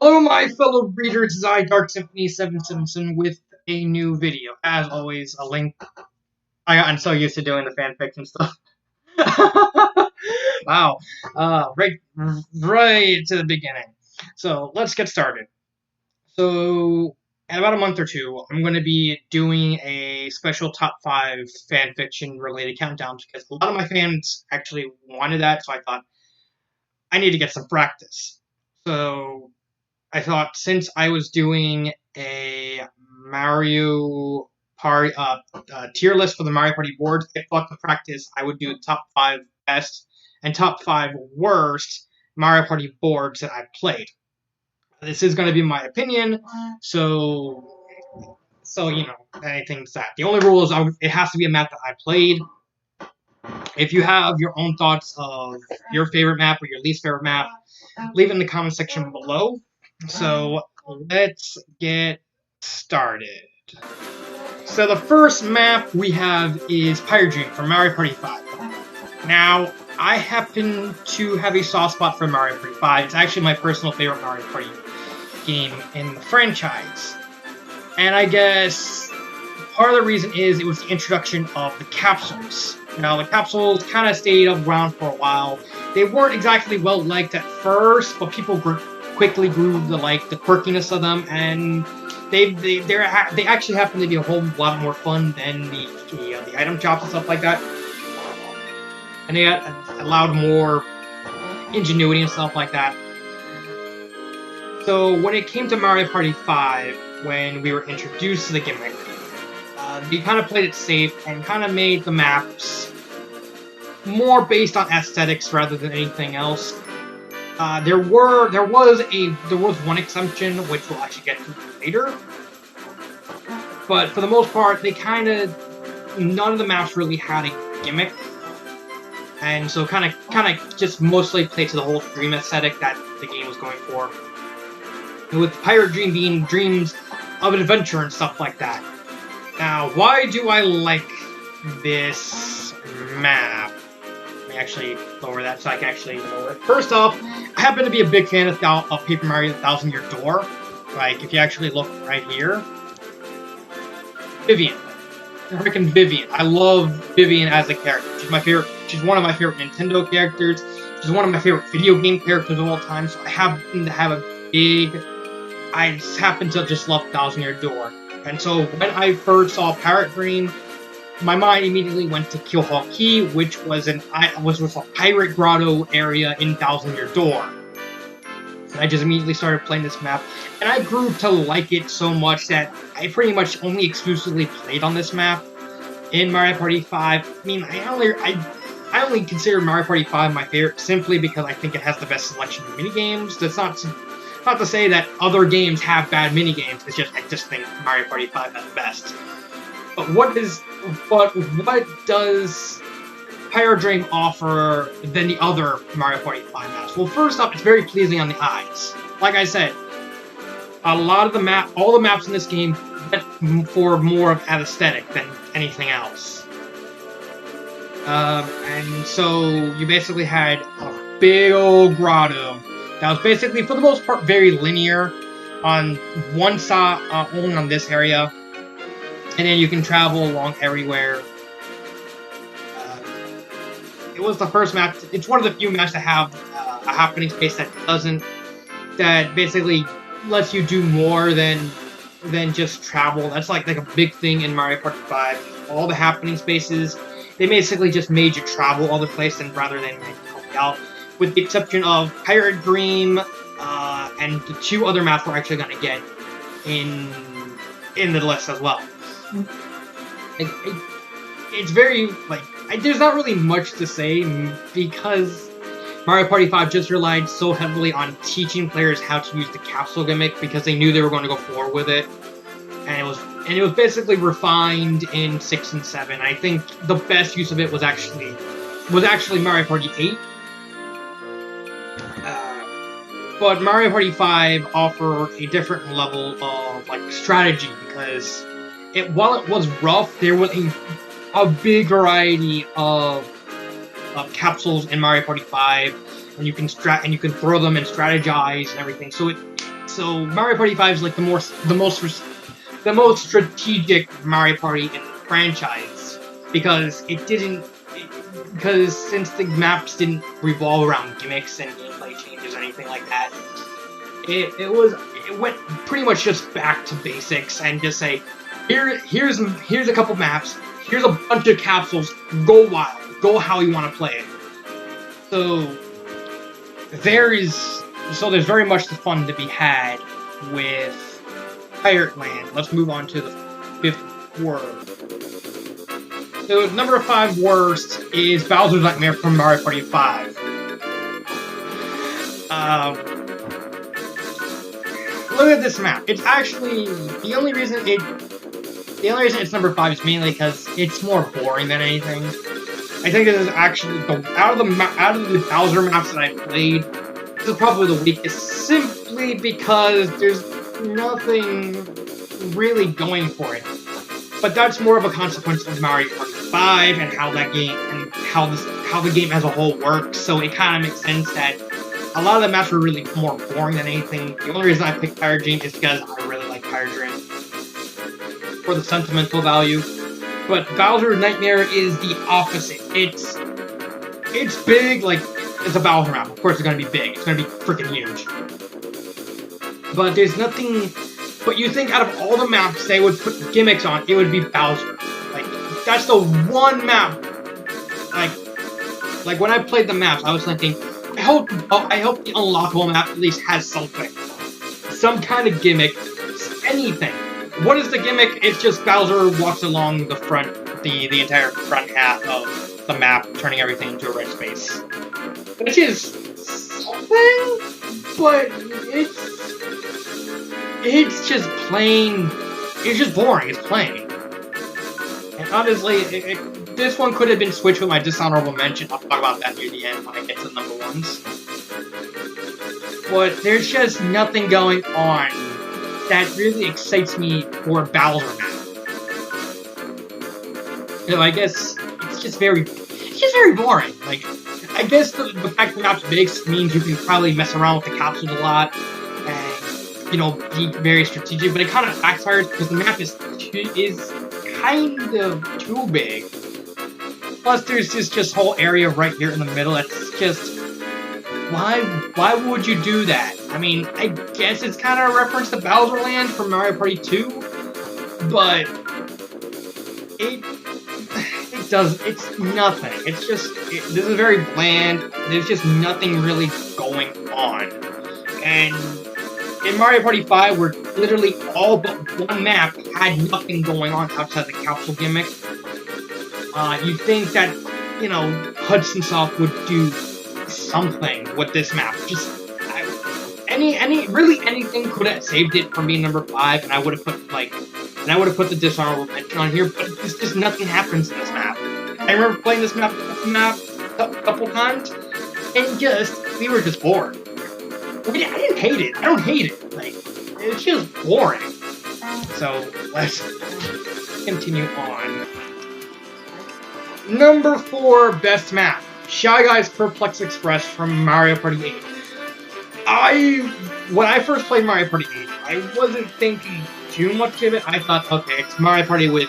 Hello, my fellow readers. This is Dark Symphony 777 with a new video. As always, a link. I'm so used to doing the fanfiction stuff. Wow. Right to the beginning. So let's get started. So in about a month or two, I'm going to be doing a special top 5 fanfiction related countdowns because a lot of my fans actually wanted that. So I thought I need to get some practice. So I thought since I was doing a Mario Party tier list for the Mario Party board, if fuck the practice, I would do top 5 best and top 5 worst Mario Party boards that I've played. This is going to be my opinion, so you know, anything's that. The only rule is it has to be a map that I played. If you have your own thoughts of your favorite map or your least favorite map, leave it in the comment section below. So let's get started. So the first map we have is Pirate Dream from Mario Party 5. Now, I happen to have a soft spot for Mario Party 5. It's actually my personal favorite Mario Party game in the franchise. And I guess part of the reason is it was the introduction of the capsules. Now, the capsules kind of stayed around for a while. They weren't exactly well liked at first, but people quickly grew to like the quirkiness of them, and they actually happen to be a whole lot more fun than the item shops and stuff like that. And they allowed more ingenuity and stuff like that. So when it came to Mario Party 5, when we were introduced to the gimmick, they kind of played it safe and kind of made the maps more based on aesthetics rather than anything else. There was one exception, which we'll actually get to later. But for the most part, none of the maps really had a gimmick, and so kind of just mostly played to the whole dream aesthetic that the game was going for. And with Pirate Dream being dreams of adventure and stuff like that. Now, why do I like this map? Let me actually lower that so I can actually lower it. First off, I happen to be a big fan of Paper Mario 1000-Year Door. Like, if you actually look right here. Vivian. Freaking Vivian. I love Vivian as a character. She's one of my favorite Nintendo characters. She's one of my favorite video game characters of all time. So I happen to just love 1000-Year Door. And so when I first saw Pirate Dream, my mind immediately went to Keelhaul Key, which was a pirate grotto area in 1000-Year Door. And I just immediately started playing this map, and I grew to like it so much that I pretty much only exclusively played on this map in Mario Party 5. I mean, I only consider Mario Party 5 my favorite simply because I think it has the best selection of minigames. That's not to say that other games have bad minigames. It's just I just think Mario Party 5 has the best. But what does Pirate Dream offer than the other Mario Party 5 maps? Well, first off, it's very pleasing on the eyes. Like I said, all the maps in this game went for more of an aesthetic than anything else. And so you basically had a big old grotto that was basically, for the most part, very linear on one side, only on this area. And then you can travel along everywhere. It was the first map. It's one of the few maps that have a happening space that basically lets you do more than just travel. That's like a big thing in Mario Party 5. All the happening spaces, they basically just made you travel all the place, and rather than help you out. With the exception of Pirate Dream and the 2 other maps we're actually going to get in the list as well. It's very, there's not really much to say because Mario Party 5 just relied so heavily on teaching players how to use the capsule gimmick because they knew they were going to go forward with it. And it was basically refined in 6 and 7. I think the best use of it was actually Mario Party 8. But Mario Party 5 offered a different level of strategy because while it was rough, there was a big variety of capsules in Mario Party 5, and you can throw them and strategize and everything. So it So Mario Party 5 is like the most strategic Mario Party in the franchise because because since the maps didn't revolve around gimmicks and gameplay changes or anything like that, it went pretty much just back to basics and just say, here's a couple maps, here's a bunch of capsules, go wild, go how you want to play it. So there's very much the fun to be had with Pirate Land. Let's move on to the 5th worst. So number 5 worst is Bowser's Nightmare from Mario Party 5. Look at this map. It's actually the only reason it's number 5 is mainly because it's more boring than anything. I think this is actually out of the Bowser maps that I played, this is probably the weakest, simply because there's nothing really going for it. But that's more of a consequence of Mario Party 5 and how that game and how the game as a whole works. So it kind of makes sense that a lot of the maps were really more boring than anything. The only reason I picked Pirate Dream is because I really like Pirate Dream for the sentimental value. But Bowser's Nightmare is the opposite. It's big, like it's a Bowser map. Of course, it's gonna be big. It's gonna be freaking huge. But there's nothing. But you think out of all the maps they would put gimmicks on, it would be Bowser. Like that's the one map. Like when I played the maps, I was thinking, I hope the unlockable map at least has something, some kind of gimmick, anything. What is the gimmick? It's just Bowser walks along the front, the entire front half of the map, turning everything into a red space. Which is something, but it's just plain. It's just boring. It's plain. And honestly, this one could have been switched with my dishonorable mention. I'll talk about that near the end when I get to the number ones. But there's just nothing going on that really excites me for Bowser map. You know, I guess it's just very boring. Like, I guess the fact the map's big means you can probably mess around with the capsules a lot and, you know, be very strategic, but it kind of backfires because the map is kind of too big. Plus, there's this whole area right here in the middle that's just... Why would you do that? I mean, I guess it's kind of a reference to Bowser Land from Mario Party 2, but it's nothing. It's just, this is very bland. There's just nothing really going on. And in Mario Party 5, where literally all but one map had nothing going on outside the capsule gimmick, you'd think that, you know, Hudson Soft would do something with this map. Just really anything could have saved it from being number 5, and I would have put the dishonorable mention on here. But just nothing happens in this map. I remember playing this map a couple times, and we were just bored. I didn't hate it. I don't hate it. Like, it's just boring. So let's continue on. Number 4 best map. Shy Guy's Perplexed Express from Mario Party 8. When I first played Mario Party 8, I wasn't thinking too much of it. I thought, okay, it's Mario Party with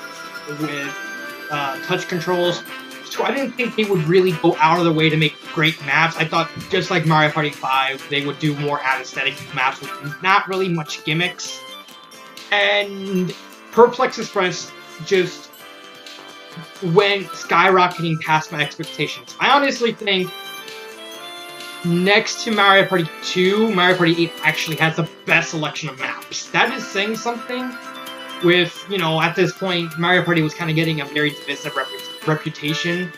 touch controls. So I didn't think they would really go out of their way to make great maps. I thought, just like Mario Party 5, they would do more aesthetic maps with not really much gimmicks. And Perplexed Express just went skyrocketing past my expectations. I honestly think next to Mario Party 2, Mario Party 8 actually has the best selection of maps. That is saying something with, you know, at this point, Mario Party was kind of getting a very divisive reputation.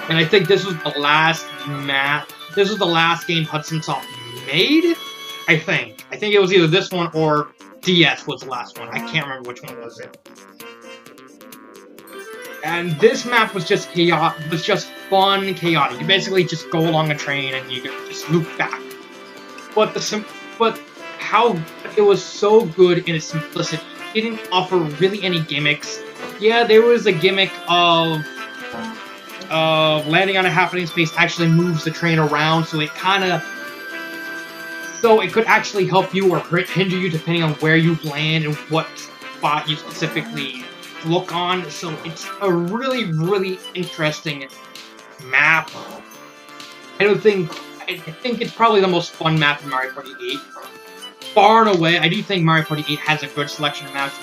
And I think this was the last map, this was the last game Hudson Soft made, I think. I think it was either this one or DS was the last one. I can't remember which one was it. And this map was just chaotic, was just fun and chaotic. You basically just go along a train and you just loop back. But how it was so good in its simplicity. It didn't offer really any gimmicks. Yeah, there was a gimmick of landing on a happening space actually moves the train around, so it kind of So it could actually help you or hinder you depending on where you land and what spot you specifically look on. So it's a really, really interesting map. I think it's probably the most fun map in Mario Party 8. Far and away, I do think Mario Party 8 has a good selection of maps.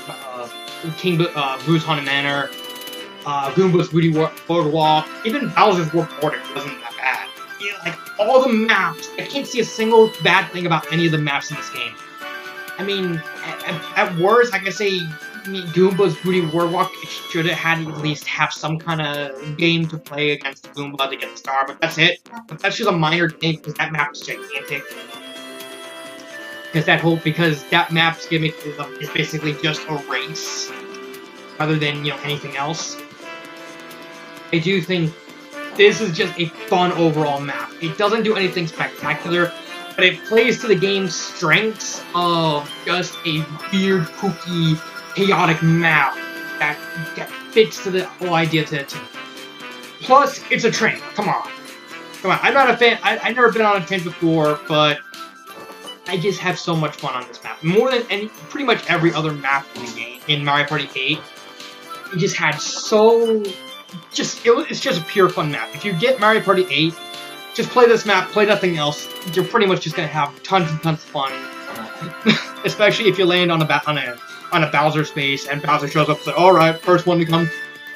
King Boo's Haunted Manor, Goomba's Woody Boardwalk, even Bowser's Warped Border wasn't that bad. Yeah, like, all the maps, I can't see a single bad thing about any of the maps in this game. I mean, at worst, I can say Goomba's Booty Boardwalk should have had at least have some kind of game to play against Goomba to get the star, but that's it. But that's just a minor thing, because that map is gigantic. Because that map's gimmick is basically just a race, rather than, anything else. I do think this is just a fun overall map. It doesn't do anything spectacular, but it plays to the game's strengths of just a weird, kooky, chaotic map that fits to the whole idea to the T. Plus, it's a train. Come on. I'm not a fan. I've never been on a train before, but I just have so much fun on this map. More than pretty much every other map in the game, in Mario Party 8. We just had it's just a pure fun map. If you get Mario Party 8, just play this map, play nothing else. You're pretty much just gonna have tons and tons of fun. Especially if you land on a Bowser space and Bowser shows up and says, "Alright, first one to come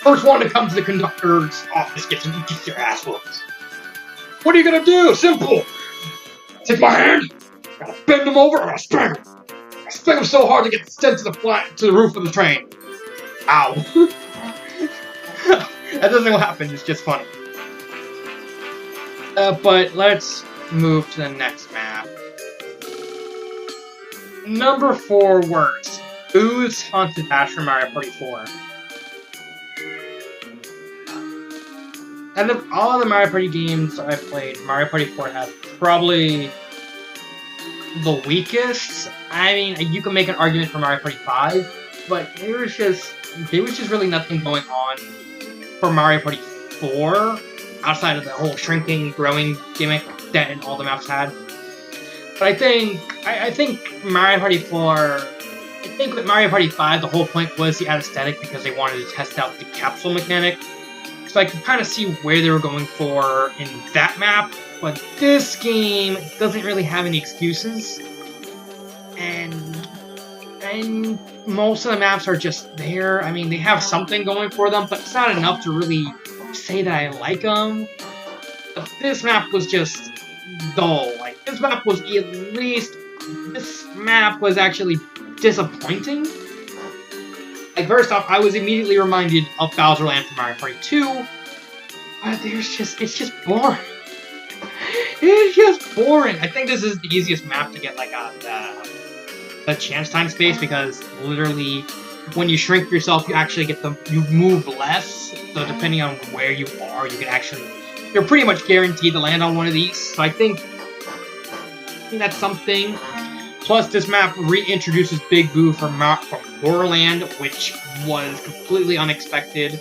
to the conductor's office gets your ass whooped." What are you gonna do? Simple! Take my hand! Gotta bend him over, or I'll spring him! I spring him so hard to get sent to the roof of the train. Ow. That doesn't happen, it's just funny. But let's move to the next map. Number 4 words. Boo's Haunted Dash for Mario Party 4. Out of all the Mario Party games I've played, Mario Party 4 has probably the weakest. I mean, you can make an argument for Mario Party 5, but there was just really nothing going on for Mario Party 4 outside of the whole shrinking, growing gimmick that all the maps had. But I think Mario Party 4. I think with Mario Party 5, the whole point was the aesthetic because they wanted to test out the capsule mechanic. So I can kind of see where they were going for in that map. But this game doesn't really have any excuses. And most of the maps are just there. I mean, they have something going for them, but it's not enough to really say that I like them. But this map was just dull. Like, this map was actually disappointing. Like, first off, I was immediately reminded of Bowser Land from Mario Party 2, but it's just boring. It's just boring. I think this is the easiest map to get, like, the chance time space, because literally, when you shrink yourself, you move less, so depending on where you are, you're pretty much guaranteed to land on one of these, so I think that's something. Plus, this map reintroduces Big Boo from Borderland, which was completely unexpected.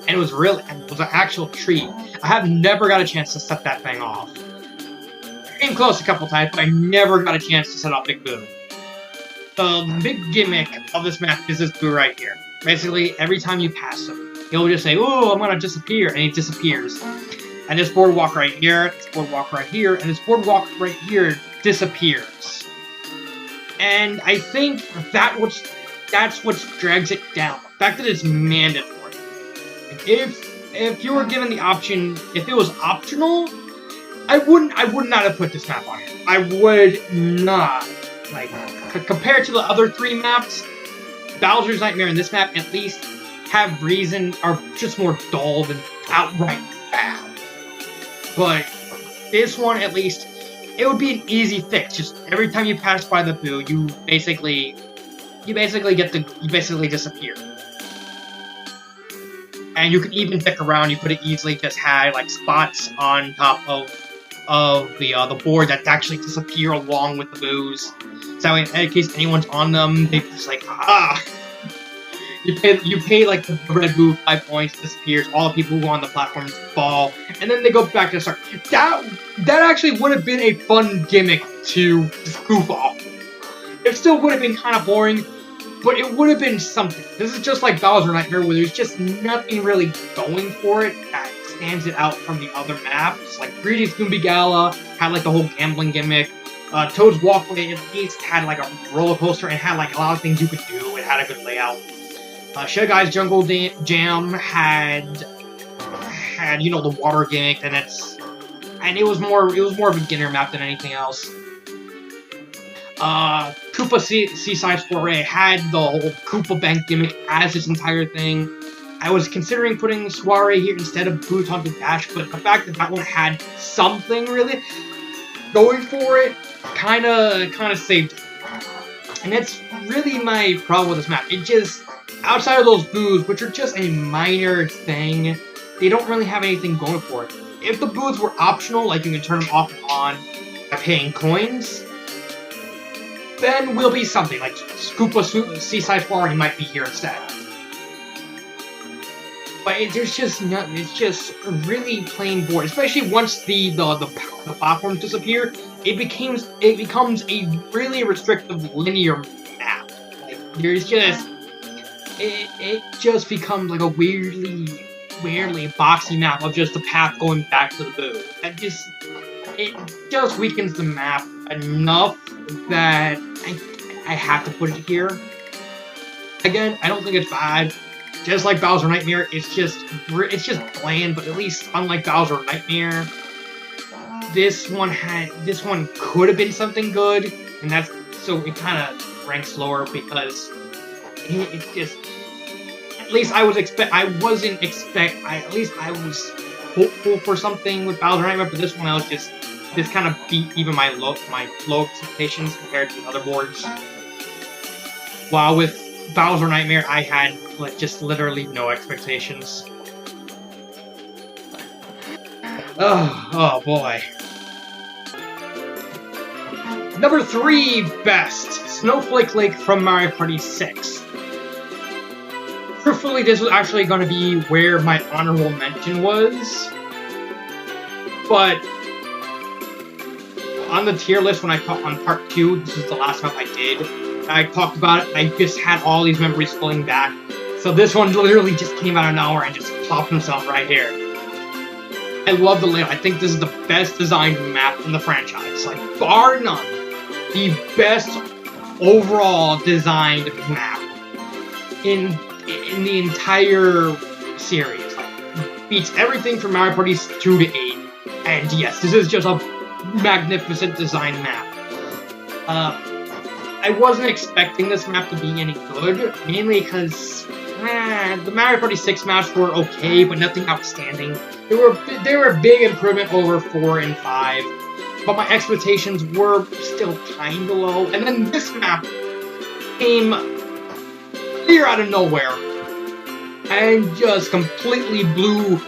And it was an actual treat. I have never got a chance to set that thing off. I came close a couple times, but I never got a chance to set off Big Boo. The big gimmick of this map is this Boo right here. Basically, every time you pass him, he'll just say, "Oh, I'm gonna disappear," and he disappears. And this boardwalk right here, this boardwalk right here, and this boardwalk right here disappears. And I think that's what drags it down. The fact that it's mandatory. If you were given the option, if it was optional, I would not have put this map on here. I would not. Like, compared to the other 3 maps, Bowser's Nightmare and this map at least have reason, are just more dull than outright bad. But this one, at least, it would be an easy fix. Just every time you pass by the Boo, you basically disappear. And you can even pick around. You could have easily just had like spots on top of the board that actually disappear along with the Boos. So in case anyone's on them, they just like You pay like the red boo 5 points, disappears, all the people who are on the platforms fall, and then they go back to the start. That actually would have been a fun gimmick to goof off. It still would have been kind of boring, but it would have been something. This is just like Bowser Nightmare, where there's just nothing really going for it that stands it out from the other maps. Like Greedy Scooby Gala had like the whole gambling gimmick. Toad's Walkway at least had like a roller coaster and had like a lot of things you could do. It had a good layout. Sugar Guy's Jungle Jam had you know, the water gimmick, and it was more a beginner map than anything else. Koopa Seaside Square had the whole Koopa Bank gimmick as its entire thing. I was considering putting Soiree here instead of Boots on the Dash, but the fact that one had something really going for it kind of saved it. And that's really my problem with this map. It just, outside of those boos, which are just a minor thing, they don't really have anything going for it. If the boos were optional, like you can turn them off and on by paying coins, then will be something, like Koopa Seaside Square, you might be here instead. But there's just nothing, it's just really plain boring, especially once the platforms disappear. It becomes a really restrictive linear map. Like there's just it just becomes like a weirdly boxy map of just the path going back to the boo. It just weakens the map enough that I have to put it here. Again, I don't think it's bad. Just like Bowser Nightmare, it's just bland, but at least unlike Bowser Nightmare, this one could have been something good, and that's so it kind of ranks lower because it just, at least I was hopeful for something with Bowser Nightmare, but this one this kind of beat even my low expectations compared to the other boards. While with Bowser Nightmare, I had like just literally no expectations. Oh boy. Number 3 best, Snowflake Lake from Mario Party 6. Truthfully, this was actually going to be where my honorable mention was, but on the tier list when on part 2, this is the last map I did, I talked about it, I just had all these memories flowing back, so this one literally just came out of nowhere and just popped himself right here. I love the layout. I think this is the best designed map in the franchise, like bar none, the best overall designed map in the entire series. Like, beats everything from Mario Party 2 to 8, and yes, this is just a magnificent design map. I wasn't expecting this map to be any good, mainly because the Mario Party 6 maps were okay, but nothing outstanding. They were a big improvement over 4 and 5, but my expectations were still kinda low. And then this map came clear out of nowhere and just completely blew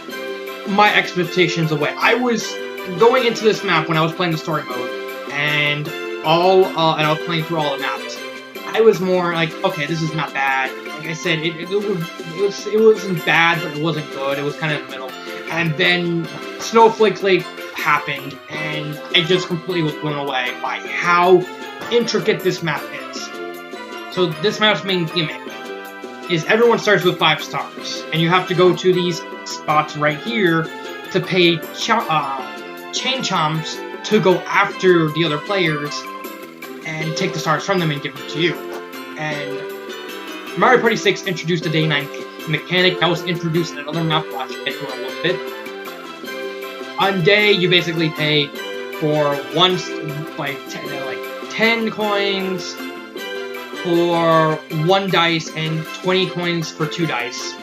my expectations away. I was going into this map when I was playing the story mode, and I was playing through all the maps. I was more like, okay, this is not bad. Like I said, it wasn't bad, but it wasn't good. It was kind of in the middle. And then Snowflake Lake happened, and I just completely was blown away by how intricate this map is. So this map's main gimmick is everyone starts with 5 stars, and you have to go to these spots right here to pay chain chomps to go after the other players and take the stars from them and give them to you. And Mario Party 6 introduced a day 9 mechanic that was introduced in another map. Watch it get to a little bit. On day, you basically pay for 10 coins for 1 dice and 20 coins for 2 dice.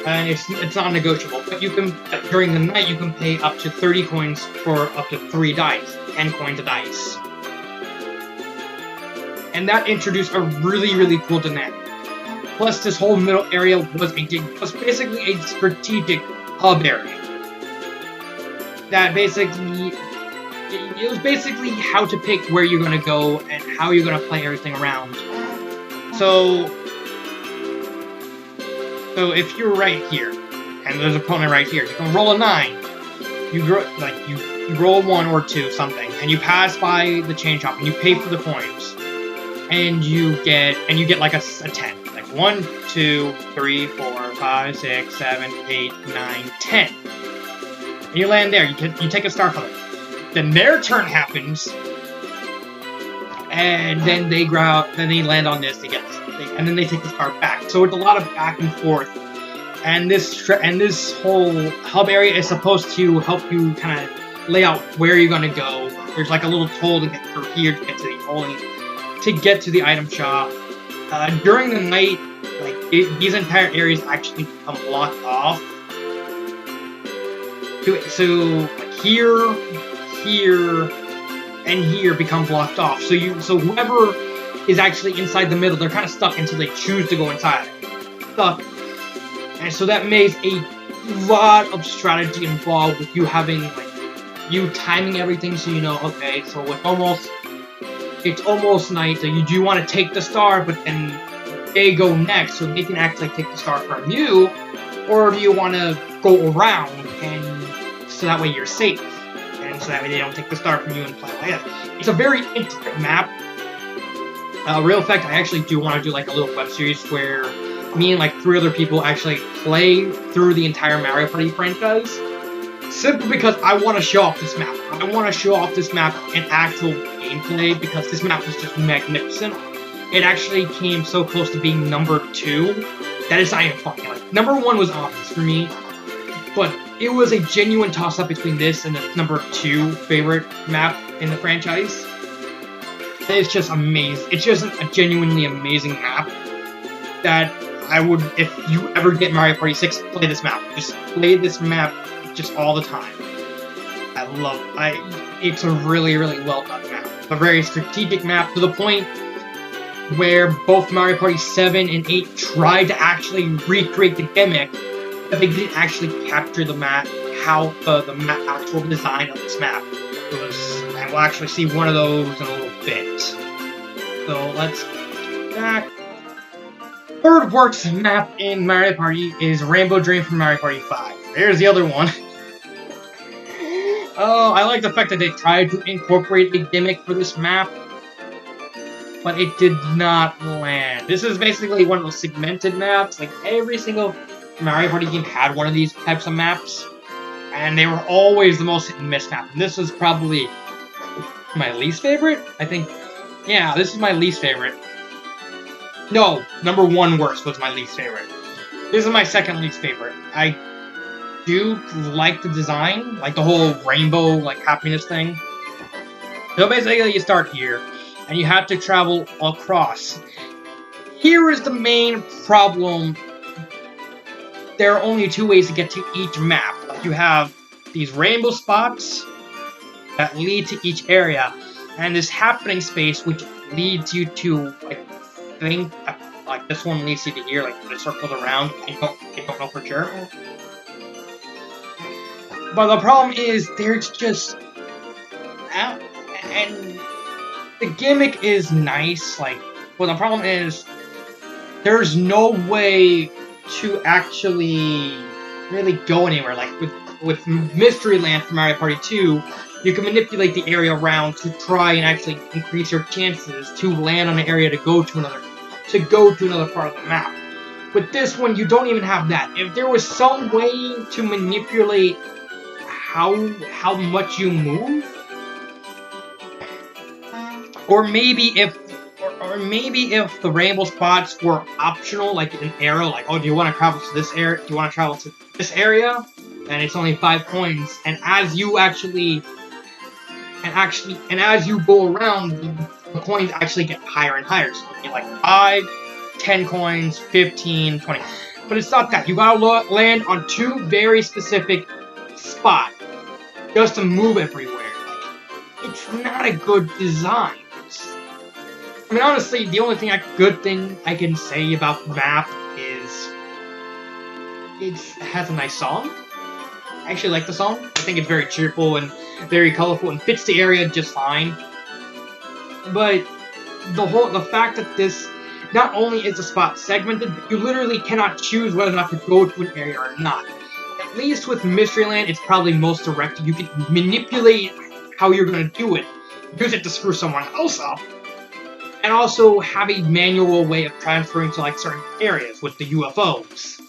And it's not negotiable, but you can, during the night, you can pay up to 30 coins for up to 3 dice, 10 coins a dice. And that introduced a really, really cool dynamic. Plus, this whole middle area was basically a strategic hub area. That basically, it was basically how to pick where you're going to go and how you're going to play everything around. So, So if you're right here, and there's an opponent right here, you can roll a 9. You roll a 1 or 2, something, and you pass by the chain shop, and you pay for the coins, and you get like a 10. Like 1, 2, 3, 4, 5, 6, 7, 8, 9, 10. And you land there. You take a star from it. Then their turn happens, and then they land on this. And then they take the star back. So it's a lot of back and forth. And this whole hub area is supposed to help you kind of lay out where you're gonna go. There's like a little toll to get through here to get to the item shop. During the night, like these entire areas actually become blocked off. So like here, and here become blocked off. So whoever is actually inside the middle, they're kind of stuck until they choose to go inside. Stuck. And so that makes a lot of strategy involved with you having, like, you timing everything so you know, okay, so it's almost night, so you do want to take the star, but then they go next, so they can actually take the star from you, or do you want to go around, and so that way you're safe, and so that way they don't take the star from you and play like that. It's a very intricate map. Real fact, I actually do want to do, like, a little web series where me and like 3 other people actually play through the entire Mario Party franchise, simply because I want to show off this map. I want to show off this map in actual gameplay, because this map was just magnificent. It actually came so close to being number 2 that it's not even funny. Like, number 1 was obvious for me, but it was a genuine toss-up between this and the number 2 favorite map in the franchise. It's just amazing. It's just a genuinely amazing map that I would, if you ever get Mario Party 6, play this map. Just play this map just all the time. It's a really, really well done map. A very strategic map, to the point where both Mario Party 7 and 8 tried to actually recreate the gimmick, but they didn't actually capture the map, how the actual design of this map was. And we'll actually see one of those in a little bit. So let's get back. Third worst map in Mario Party is Rainbow Dream from Mario Party 5. There's the other one. Oh, I like the fact that they tried to incorporate a gimmick for this map, but it did not land. This is basically one of those segmented maps. Like, every single Mario Party game had one of these types of maps, and they were always the most hit-and-miss map. And this is probably my least favorite, I think. Yeah, this is my least favorite. No, number 1 worst was my least favorite. This is my second least favorite. I do like the design, like the whole rainbow, like, happiness thing. So basically, you start here, and you have to travel across. Here is the main problem. There are only 2 ways to get to each map. You have these rainbow spots that lead to each area, and this happening space, which leads you to, like, think, like, this one leads you to here, like, it circles around. I don't know for sure. But the problem is, there's just, and the gimmick is nice, like, but the problem is, there's no way to actually really go anywhere. Like, with Mystery Land from Mario Party 2, you can manipulate the area around to try and actually increase your chances to land on an area to go to another part of the map. With this one, you don't even have that. If there was some way to manipulate how much you move, or maybe if the rainbow spots were optional, like an arrow, like, oh, do you want to travel to this area? Do you want to travel to this area? And it's only 5 coins. And as you as you go around, the coins actually get higher and higher. So you get like 5, 10 coins, 15, 20. But it's not that. You gotta land on 2 very specific spots just to move everywhere. Like, it's not a good design. I mean, honestly, the only good thing I can say about the map is it has a nice song. I actually like the song. I think it's very cheerful and very colorful and fits the area just fine. But the fact that this not only is the spot segmented, but you literally cannot choose whether or not to go to an area or not. At least with Mysteryland, it's probably most direct. You can manipulate how you're going to do it, use it to screw someone else up, and also have a manual way of transferring to like certain areas with the UFOs.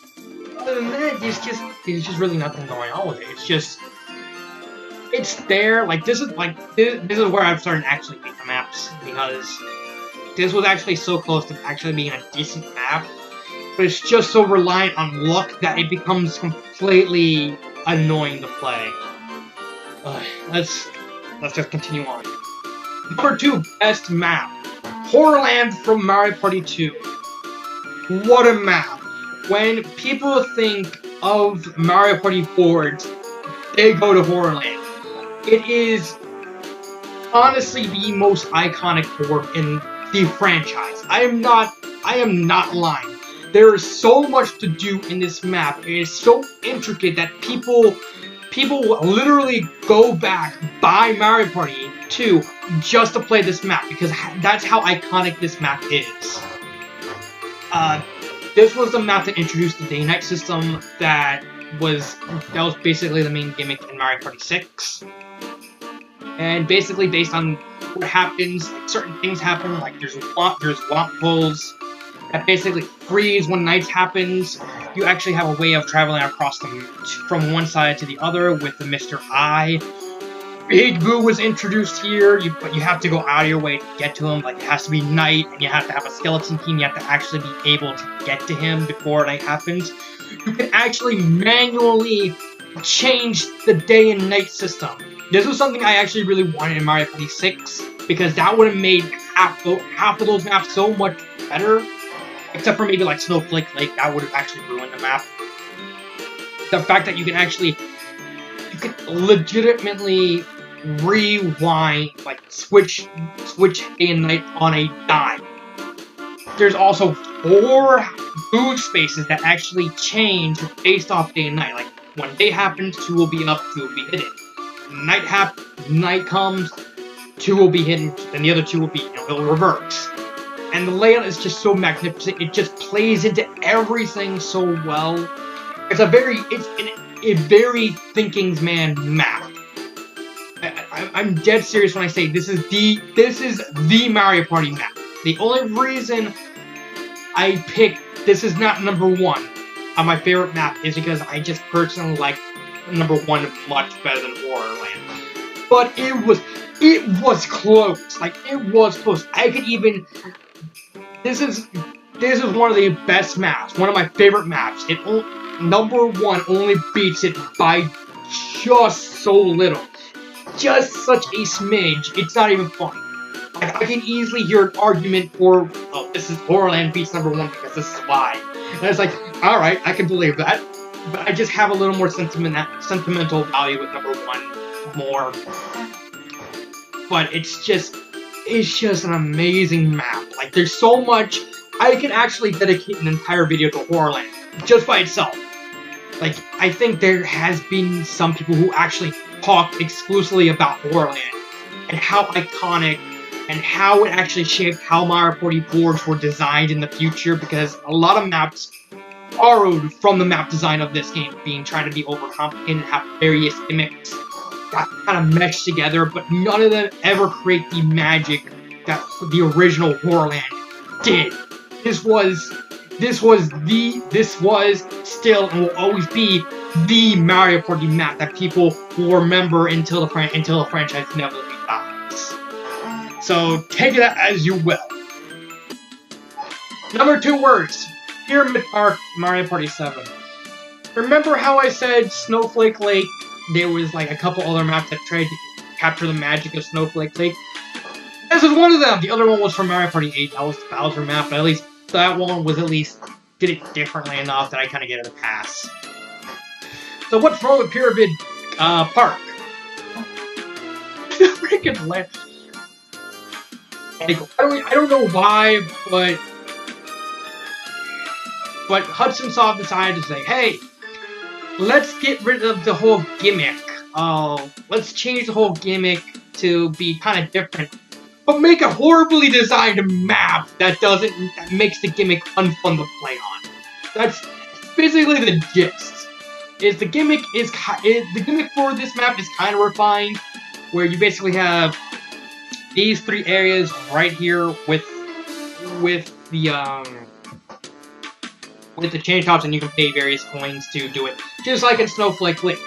Other than that, there's just really nothing going on with it. It's there. Like this is where I've started to actually make the maps, because this was actually so close to actually being a decent map, but it's just so reliant on luck that it becomes completely annoying to play. Let's just continue on. Number 2 best map, Horrorland from Mario Party 2. What a map! When people think of Mario Party boards, they go to Horrorland. It is honestly the most iconic board in the franchise. I am not lying. There is so much to do in this map. It is so intricate that people literally go back, buy Mario Party 2 just to play this map, because that's how iconic this map is. This was the map that introduced the day-night system that was basically the main gimmick in Mario Party 6. And basically based on what happens, like certain things happen, like there's womp holes that basically freeze when night happens. You actually have a way of traveling across them from one side to the other with the Mr. Eye. Big Boo was introduced here, but you have to go out of your way to get to him. Like, it has to be night, and you have to have a skeleton team. You have to actually be able to get to him before night happens. You can actually manually change the day and night system. This was something I actually really wanted in Mario Party 6, because that would have made half of those maps so much better. Except for maybe like Snowflake Lake, that would have actually ruined the map. The fact that you can legitimately rewind, like switch day and night on a dime. There's also 4 food spaces that actually change based off day and night. Like when day happens, 2 will be up, 2 will be hidden. Night comes, 2 will be hidden, and the other 2 will be, it'll reverse. And the layout is just so magnificent. It just plays into everything so well. It's a very thinking's man map. I'm dead serious when I say this is the Mario Party map. The only reason I picked this is not number 1 on my favorite map is because I just personally like number 1 much better than Horrorland. But it was close. Like, it was close. I could even. This is one of the best maps. One of my favorite maps. Number 1 only beats it by just so little. Just such a smidge. It's not even funny. Like, I can easily hear an argument for, oh, this is Horrorland beats number 1 because this is why. And it's like, alright, I can believe that. But I just have a little more sentimental value with number 1 more. But it's just an amazing map. Like, there's so much. I can actually dedicate an entire video to Horrorland just by itself. Like, I think there has been some people who actually talk exclusively about Horrorland and how iconic and how it actually shaped how Mario Party boards were designed in the future, because a lot of maps borrowed from the map design of this game, trying to be overcomplicated and have various gimmicks that kind of mesh together, but none of them ever create the magic that the original Horrorland did. This was still and will always be the Mario Party map that people will remember until the franchise inevitably dies. So take it as you will. Number 2 words. Pyramid Park, Mario Party 7. Remember how I said Snowflake Lake? There was like a couple other maps that tried to capture the magic of Snowflake Lake. This is one of them. The other one was from Mario Party 8. That was the Bowser map, but at least that one was did it differently enough that I kind of get it a pass. So what's wrong with Pyramid Park? Freaking land. Like, I don't know why, but Hudson Soft decided to say, hey, let's get rid of the whole gimmick. Let's change the whole gimmick to be kind of different. but make a horribly designed map that makes the gimmick unfun to play on. That's basically the gist. The gimmick for this map is kind of refined, where you basically have these 3 areas right here with the change tops, and you can pay various coins to do it, just like in Snowflake Lake.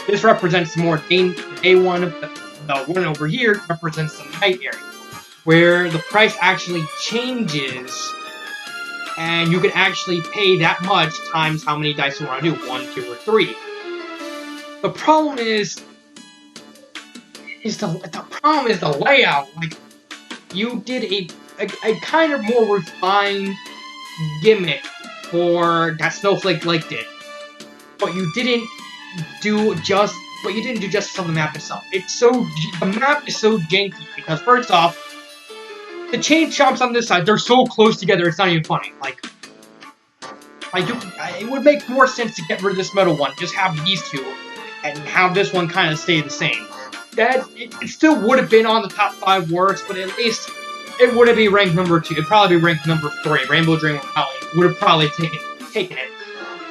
This represents more day 1, the one over here represents the night area, where the price actually changes, and you can actually pay that much times how many dice you want to do, 1, 2, or 3. The problem is the layout. Like, you did a kind of more refined gimmick for that Snowflake Lake did, but you didn't do justice on the map itself. The map is so janky because, first off, the chain chomps on this side, they're so close together, it's not even funny. It would make more sense to get rid of this metal one, just have these 2, and have this one kind of stay the same. It still would have been on the top 5 worst, but at least it wouldn't be ranked number 2. It'd probably be ranked number 3. Rainbow Dream would have probably taken it.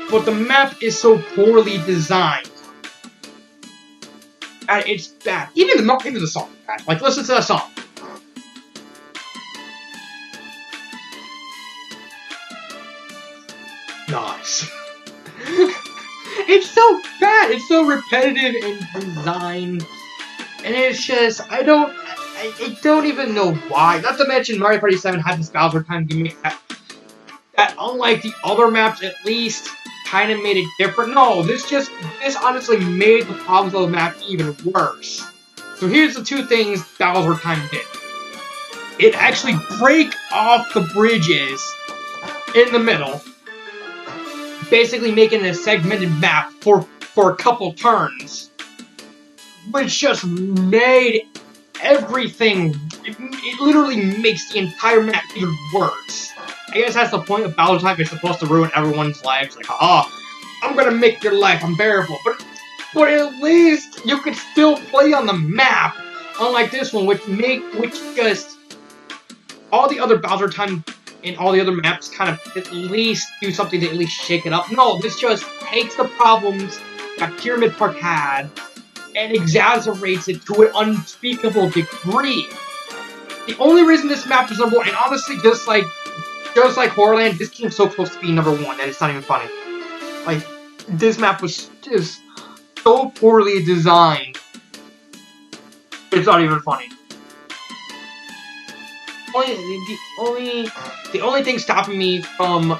But the map is so poorly designed. It's bad. Even the song is bad. Like, listen to the song. Nice. It's so bad. It's so repetitive in design. And it's just, I don't even know why. Not to mention, Mario Party 7 had this Bowser time gimmick that unlike the other maps, at least, kind of made it different. No, this honestly made the problems of the map even worse. So here's the 2 things Bowser time did. It actually break off the bridges in the middle, basically making a segmented map for a couple turns, which just made everything, it literally makes the entire map even worse. I guess that's the point of Bowser Time. It's supposed to ruin everyone's lives. Like, I'm gonna make your life unbearable. But at least you could still play on the map, unlike this one, which just all the other Bowser Time and all the other maps kind of at least do something to at least shake it up. No, this just takes the problems that Pyramid Park had and exaggerates it to an unspeakable degree. The only reason this map is number 1, and honestly, just like Horrorland, this came so close to being number 1 that it's not even funny. Like, this map was just so poorly designed, it's not even funny. The only thing stopping me from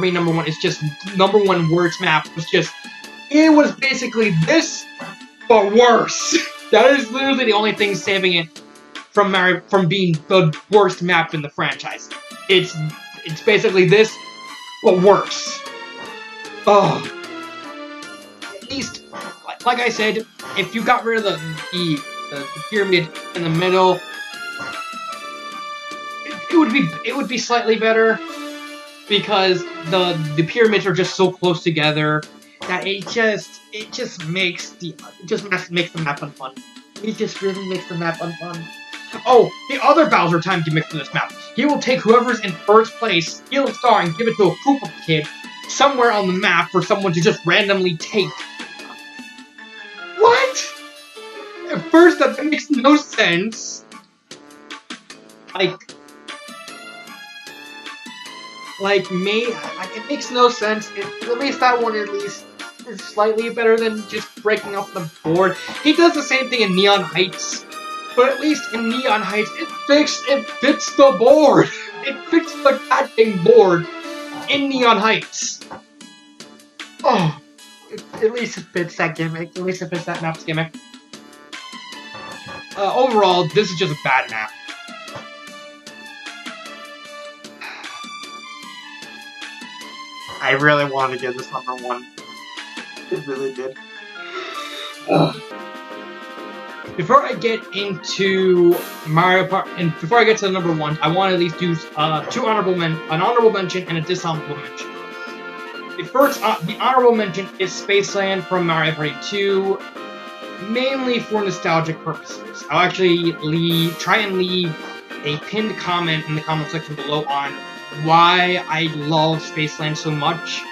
being number 1 is just number 1 worst map was just, it was basically this, but worse. That is literally the only thing saving it from being the worst map in the franchise. It's basically this, but worse. Oh. At least, like I said, if you got rid of the pyramid in the middle, it would be slightly better, because the pyramids are just so close together that it just makes the map unfun. It just really makes the map unfun. Oh, the other Bowser Time gimmick for this map. He will take whoever's in first place, steal a star, and give it to a Koopa kid somewhere on the map for someone to just randomly take. What? At first, that makes no sense. It makes no sense. At least that one, is slightly better than just breaking off the board. He does the same thing in Neon Heights, but at least in Neon Heights, it fits the board. It fits the goddamn board in Neon Heights. Oh, at least it fits that gimmick. At least it fits that map's gimmick. Overall, this is just a bad map. I really wanted to get this number 1. It really did. Before I get into Mario Party, and before I get to the number 1, I want to at least do an honorable mention and a dishonorable mention. The honorable mention is Spaceland from Mario Party 2. mainly for nostalgic purposes. I'll actually try and leave a pinned comment in the comment section below on why I love Spaceland so much.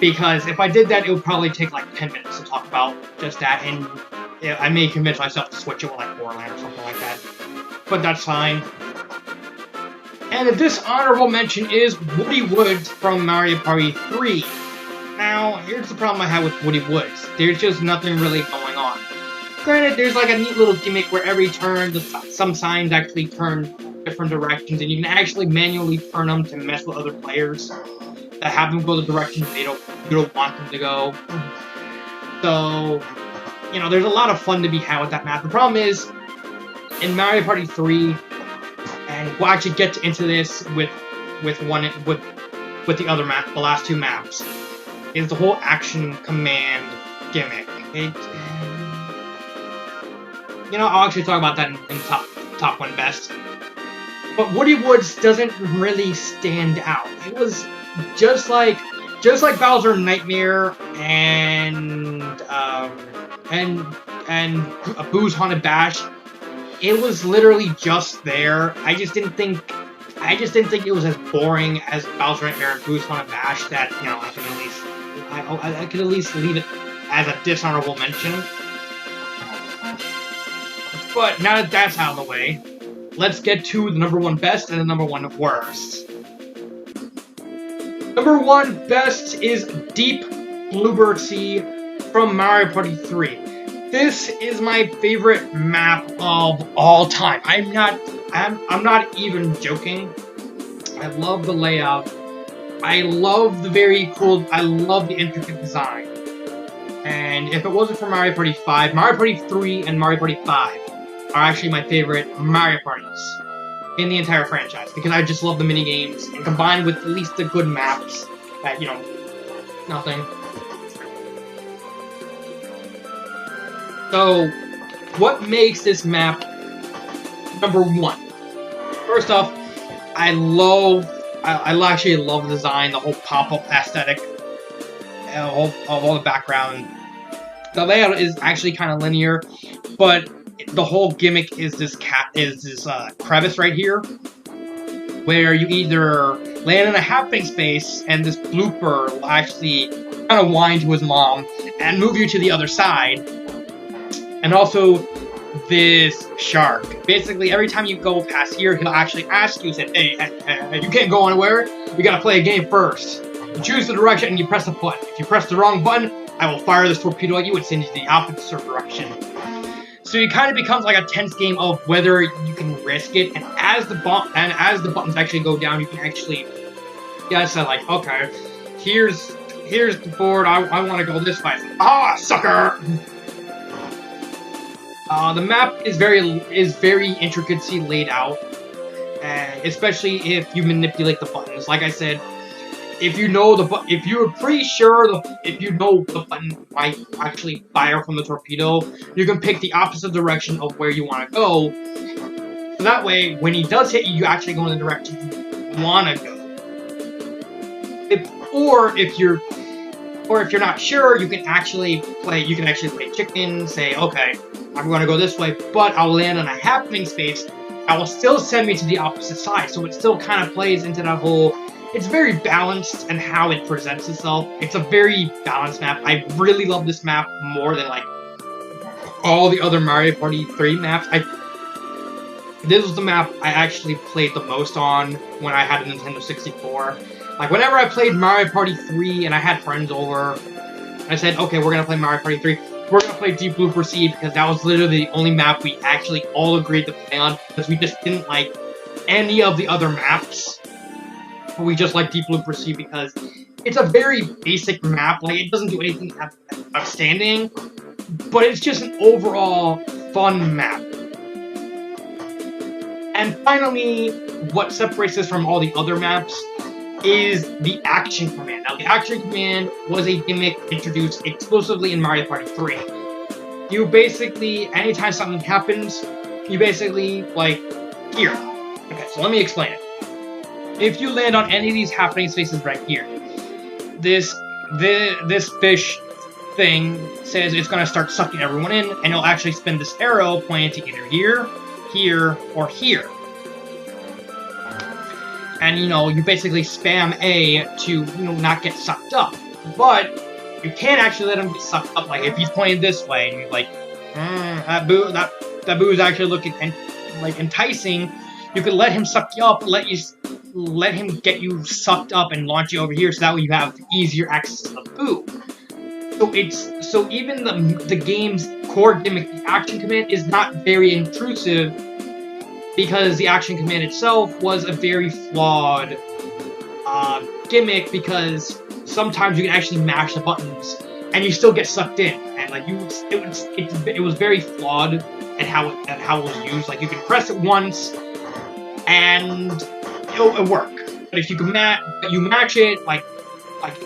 Because if I did that, it would probably take like 10 minutes to talk about just that, and I may convince myself to switch it with like Borderland or something like that. But that's fine. And a dishonorable mention is Woody Woods from Mario Party 3. Now, here's the problem I have with Woody Woods. There's just nothing really going on. Granted, there's like a neat little gimmick where every turn, some signs actually turn different directions, and you can actually manually turn them to mess with other players that have them go the direction you don't want them to go. So, you know, there's a lot of fun to be had with that map. The problem is, in Mario Party 3, and we'll actually get into this with the other map, the last two maps, is the whole action command gimmick. You know, I'll actually talk about that in top one best. But Woody Woods doesn't really stand out. It was just like Bowser Nightmare and Boo's Haunted Bash. It was literally just there. I just didn't think it was as boring as Bowser Nightmare and Boo's Haunted Bash that, you know, I could at least leave it as a dishonorable mention. But now that that's out of the way, let's get to the number one best and the number one worst. Number one best is Deep Bluebird Sea from Mario Party 3. This is my favorite map of all time. I'm not even joking. I love the layout. I love the intricate design. And if it wasn't for Mario Party 5, Mario Party 3 and Mario Party 5 are actually my favorite Mario Parties in the entire franchise, because I just love the minigames, and combined with at least the good maps that, you know, nothing. So, what makes this map number one? First off, I actually love the design, the whole pop-up aesthetic of all the background. The layout is actually kind of linear, but the whole gimmick is this crevice right here, where you either land in a happening space and this blooper will actually kind of whine to his mom and move you to the other side, and also this shark. Basically, every time you go past here, he'll actually ask you, say, hey, you can't go anywhere, you gotta play a game first. You choose the direction and you press the button. If you press the wrong button, I will fire this torpedo at you and send you the opposite direction. So it kind of becomes like a tense game of whether you can risk it, and as the buttons actually go down, you can actually say like, okay, here's the board. I want to go this way. Ah, sucker! The map is very intricately laid out, especially if you manipulate the buttons. Like I said, if you know the button, if you're pretty sure if you know the button might actually fire from the torpedo, you can pick the opposite direction of where you want to go. So that way, when he does hit you, you actually go in the direction you want to go. If you're not sure, you can actually play chicken. Say, okay, I'm going to go this way, but I'll land on a happening space. I will still send me to the opposite side, so it still kind of plays into that whole. It's very balanced in how it presents itself. It's a very balanced map. I really love this map more than like all the other Mario Party 3 maps. This was the map I actually played the most on when I had a Nintendo 64. Like, whenever I played Mario Party 3 and I had friends over, I said, okay, we're gonna play Mario Party 3. We're gonna play Deep Blooper Sea, because that was literally the only map we actually all agreed to play on, because we just didn't like any of the other maps. We just like Deep Blooper Sea because it's a very basic map. Like, it doesn't do anything outstanding, but it's just an overall fun map. And finally, what separates this from all the other maps is the action command. Now, the action command was a gimmick introduced exclusively in Mario Party 3. You basically, anytime something happens, you basically, like, here. Okay, so let me explain it. If you land on any of these happening spaces right here, this fish thing says it's going to start sucking everyone in, and it'll actually spin this arrow pointing to either here, here, or here. And, you know, you basically spam A to, you know, not get sucked up. But you can't actually let him get sucked up. Like, if he's pointing this way, and you're like, that boo is actually looking like enticing, you could let him suck you up, let him get you sucked up and launch you over here, so that way you have easier access to the boo. So even the game's core gimmick, the action command, is not very intrusive, because the action command itself was a very flawed gimmick, because sometimes you can actually mash the buttons and you still get sucked in, and like it was very flawed at how it was used. Like, you can press it once and it'll work, but if you can match it, like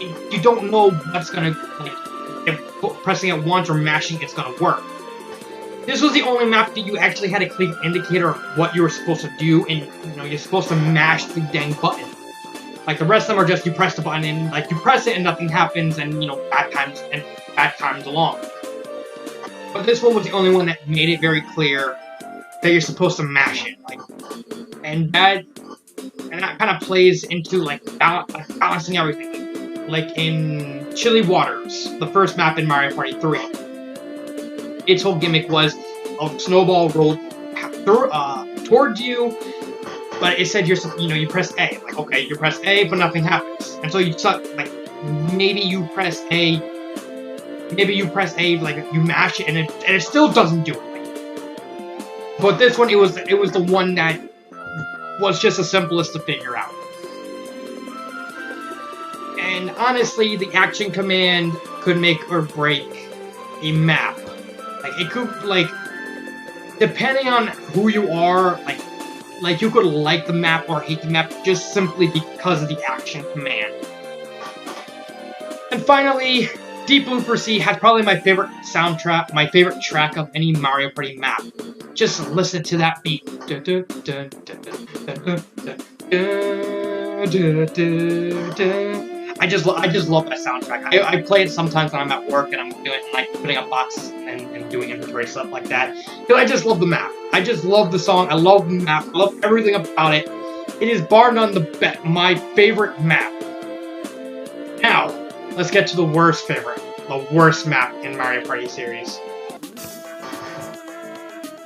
you don't know what's gonna, like, if pressing it once or mashing it's gonna work. This was the only map that you actually had a clear indicator of what you were supposed to do, and, you know, you're supposed to mash the dang button. Like, the rest of them are just, you press the button and, like, you press it and nothing happens, and, you know, bad times along. But this one was the only one that made it very clear that you're supposed to mash it, like, and that kind of plays into, like, balancing everything. Like in Chilly Waters, the first map in Mario Party 3. Its whole gimmick was a snowball rolled towards you, but it said you press A. Like, okay, you press A, but nothing happens. And so you suck, like, maybe you press A, like, you mash it, and it still doesn't do anything. But this one, it was the one that was just the simplest to figure out. And honestly, the action command could make or break a map. Like, it could, like, depending on who you are, like you could like the map or hate the map just simply because of the action command. And finally, Deep Blue for Sea has probably my favorite soundtrack, my favorite track of any Mario Party map. Just listen to that beat. I just love that soundtrack. I play it sometimes when I'm at work and I'm doing, like, putting up boxes and doing inventory stuff like that. Because I just love the map. I just love the song. I love the map. I love everything about it. It is bar none my favorite map. Now, let's get to the worst map in Mario Party series.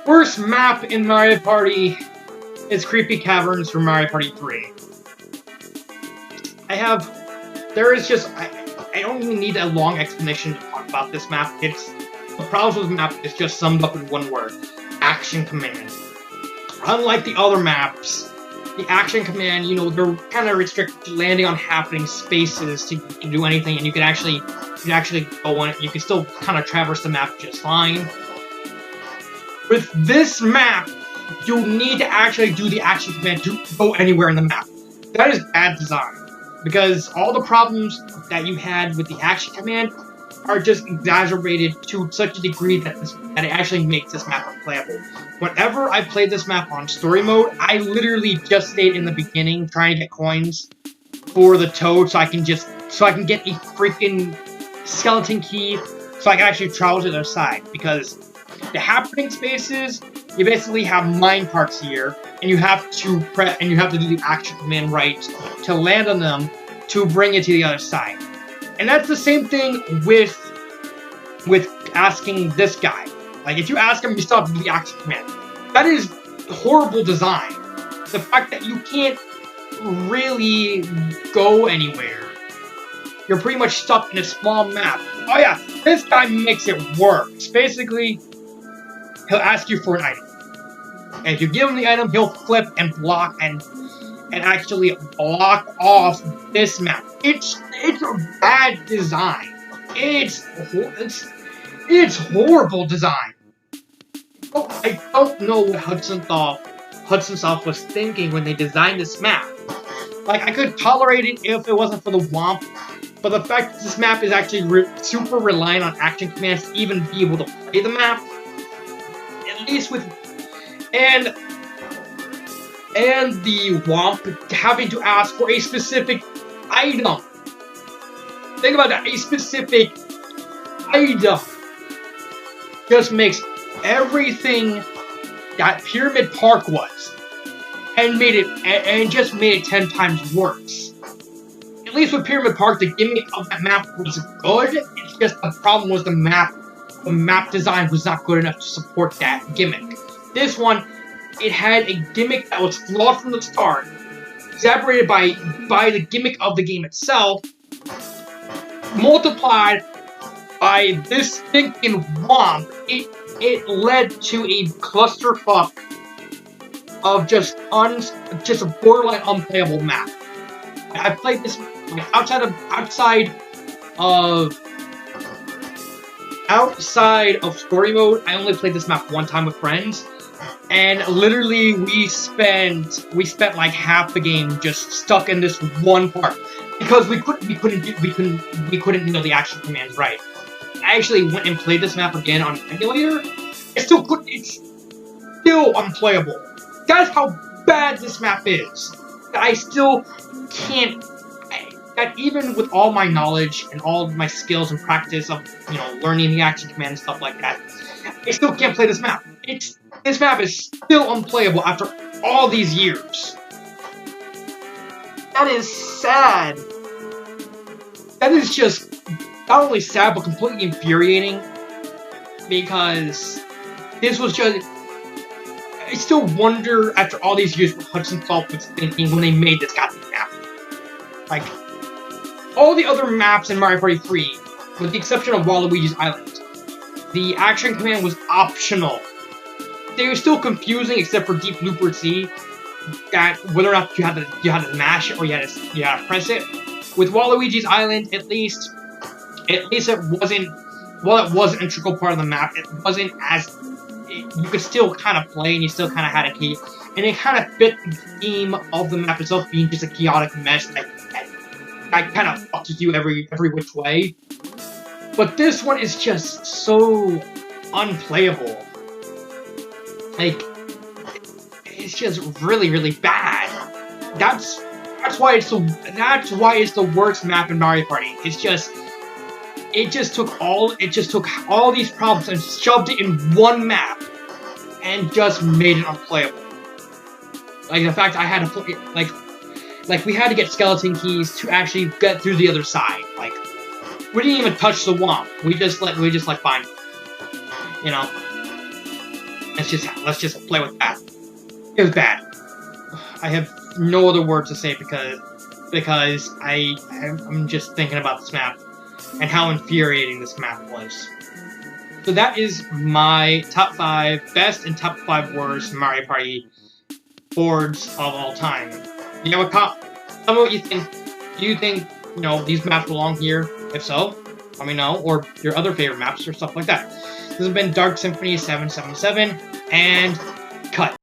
Worst map in Mario Party is Creepy Caverns from Mario Party 3. I don't even need a long explanation to talk about this map. The problems with the map is just summed up in one word: action command. Unlike the other maps, the action command, you know, they're kind of restricted to landing on happening spaces to do anything, and you can actually go on it. You can still kind of traverse the map just fine. With this map, you need to actually do the action command to go anywhere in the map. That is bad design, because all the problems that you had with the action command are just exaggerated to such a degree that it actually makes this map unplayable. Whenever I played this map on story mode, I literally just stayed in the beginning trying to get coins for the toad so I can get a freaking skeleton key so I can actually travel to the other side. Because the happening spaces, you basically have mine carts here, and you have to do the action command right to land on them to bring it to the other side. And that's the same thing with asking this guy. Like, if you ask him, you still have to do the action command. That is horrible design. The fact that you can't really go anywhere. You're pretty much stuck in a small map. Oh yeah, this guy makes it worse. Basically, he'll ask you for an item. And if you give him the item, he'll flip and block and actually block off this map. It's a bad design. It's horrible design. Oh, I don't know what Hudson Soft was thinking when they designed this map. Like, I could tolerate it if it wasn't for the Womp, but the fact that this map is actually super reliant on action commands to even be able to play the map, at least with... And the Womp having to ask for a specific item. Think about that, a specific just makes everything that Pyramid Park was, and just made it 10 times worse. At least with Pyramid Park, the gimmick of that map was good. It's just the problem was the map design was not good enough to support that gimmick. This one, it had a gimmick that was flawed from the start, exaggerated by the gimmick of the game itself, multiplied by this stinking womp. It led to a clusterfuck of just a borderline unplayable map. I played this outside of story mode. I only played this map one time with friends, and literally we spent like half the game just stuck in this one part because we couldn't nail the action commands right. I actually went and played this map again on emulator. It's still unplayable. That's how bad this map is. That I still can't. That even with all my knowledge and all my skills and practice of learning the action command and stuff like that, I still can't play this map. This map is still unplayable after all these years. That is sad. That is just not only sad, but completely infuriating. Because this was just... I still wonder, after all these years, what Hudson Soft was thinking when they made this goddamn map. Like, all the other maps in Mario Party 3, with the exception of Waluigi's Island, the action command was optional. They were still confusing, except for Deep Looper C, that whether or not you had to mash it or you had to press it. With Waluigi's Island, at least it wasn't. While it was an integral part of the map, it wasn't as. You could still kind of play, and you still kind of had a key, and it kind of fit the theme of the map itself being just a chaotic mess that kind of fucks with you every which way. But this one is just so unplayable. Like, it's just really, really bad. That's why it's the worst map in Mario Party. It just took all these problems and shoved it in one map and just made it unplayable. Like the fact I had to play, like we had to get skeleton keys to actually get through the other side. Like, we didn't even touch the womp. We just fine. Let's just play with that. It was bad. I have no other words to say because I'm just thinking about this map and how infuriating this map was. So that is my top 5 best and top 5 worst Mario Party boards of all time. You have tell me what you think. Do you think these maps belong here? If so, let me know. Or your other favorite maps or stuff like that. This has been Dark Symphony 777 and cut.